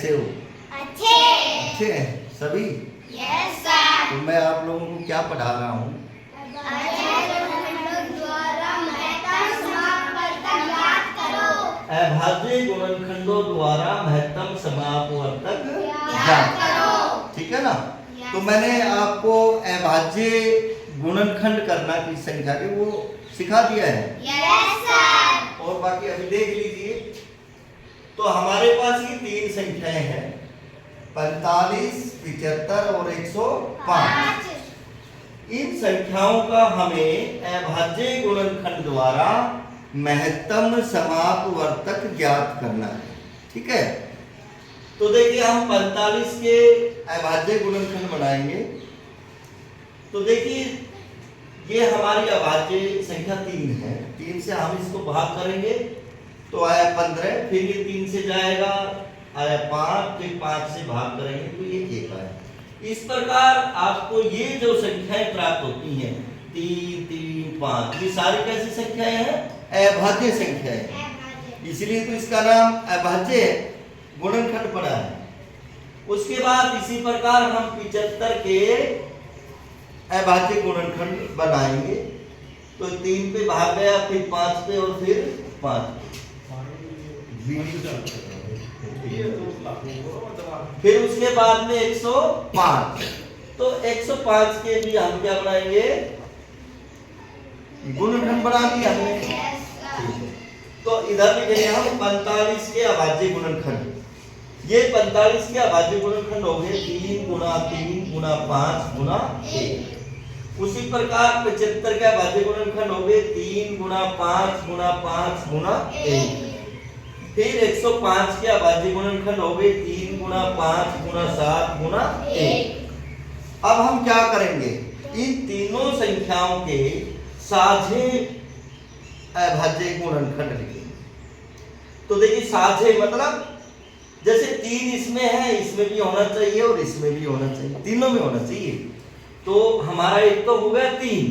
कैसे हो? अच्छे हैं सभी? Yes sir. तो मैं आप लोगों को क्या पढ़ा रहा हूँ? अभाज्य गुणनखंडों द्वारा महत्तम समापवर्तक ज्ञात करो। ठीक है ना? तो मैंने आपको अभाज्य गुणनखंड करना की संख्या के वो सिखा दिया है। Yes sir. और बाकी अभी देख लीजिए। तो हमारे पास ये तीन संख्याएं हैं, 45, 75 और 105। इन संख्याओं का हमें अभाज्य गुणनखंड द्वारा महत्तम समापवर्तक ज्ञात करना है। ठीक है? तो देखिए हम 45 के अभाज्य गुणनखंड बनाएंगे। तो देखिए ये हमारी अभाज्य संख्या 3 है। 3 से हम इसको भाग करेंगे तो आया 15, फिर ये 3 से जाएगा, आया 5, फिर 5 से भाग करेंगे तो ये 1 आया। इस प्रकार आपको ये जो संख्याएं प्राप्त होती हैं 3, 3, 5, ये सारी कैसी संख्याएं हैं? अभाज्य संख्याएं। इसलिए तो इसका नाम अभाज्य गुणनखंड पड़ा है। उसके बाद इसी प्रकार हम 75 के अभाज्य गुणनखंड बनाएंगे। तो 3 पे भाग गया, फिर 5 पे और फिर 5 फिर उसके बाद में 105। तो 105 के भी हम क्या बनाएंगे? गुणनखंड बना लिया हमने। तो इधर लिखेंगे हम 45 के अभाज्य गुणनखंड। ये 45 के अभाज्य गुणनखंड हो गए 3 गुणा 3 गुणा 5 गुणा 1। उसी प्रकार 75 के अभाज्य गुणनखंड हो गए 3 गुणा 5 गुणा 5 गुणा 1। फिर 105 के अभाज्य गुणनखंड हो गए 3 गुणा 5 गुणा 7 गुणा 1। अब हम क्या करेंगे? इन तीनों संख्याओं के साझे अभाज्य गुणनखंड लिखेंगे। तो देखिए साझे मतलब जैसे 3 इसमें है, इसमें भी होना चाहिए और इसमें भी होना चाहिए, तीनों में होना चाहिए। तो हमारा एक तो हो गया 3।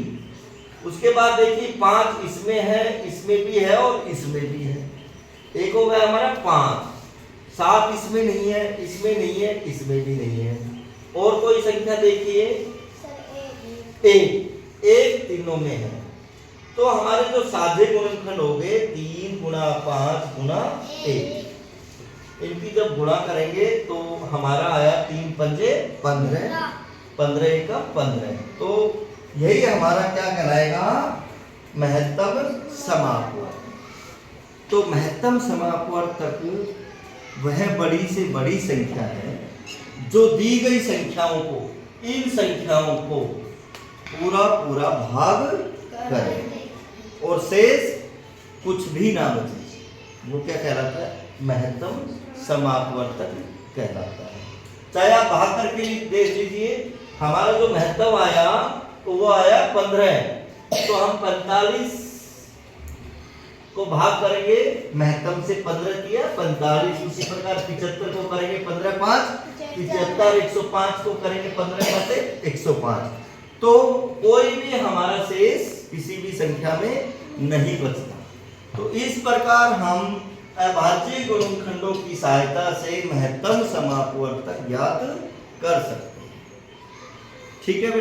उसके बाद देखिए 5 इसमें है, इसमें भी है और इसमें भी है, एक हो गया हमारा 5। 7 इसमें नहीं है, इसमें नहीं है, इसमें भी नहीं है। और कोई संख्या देखिए 1 तीनों में है। तो हमारे जो साझे गुणनखंड हो गए 3 गुणा 5 गुणा 1। इनकी जब गुणा करेंगे तो हमारा आया 3 पंजे 15, 15 एका 15। तो यही हमारा क्या कहलाएगा? महत्तम समापवर्तक। तो महत्तम समापवर्तक वह बड़ी से बड़ी संख्या है जो दी गई संख्याओं को, इन संख्याओं को पूरा पूरा भाग करे और शेष कुछ भी ना बचे। वो क्या कहलाता है? महत्तम समापवर्तक कहलाता है। चाहे आप भाग करके देख लीजिए, हमारा जो महत्तम आया तो वो आया 15। तो हम 45 को भाग करेंगे, महत्तम से 15 किया 45। उसी प्रकार 75 को करेंगे 15 5 75, 105 को करेंगे 15 से 105। तो कोई भी हमारा शेष किसी भी संख्या में नहीं बचता। तो इस प्रकार हम अभाज्य गुणनखंडों की सहायता से महत्तम समापवर्तक ज्ञात कर सकते हैं। ठीक है।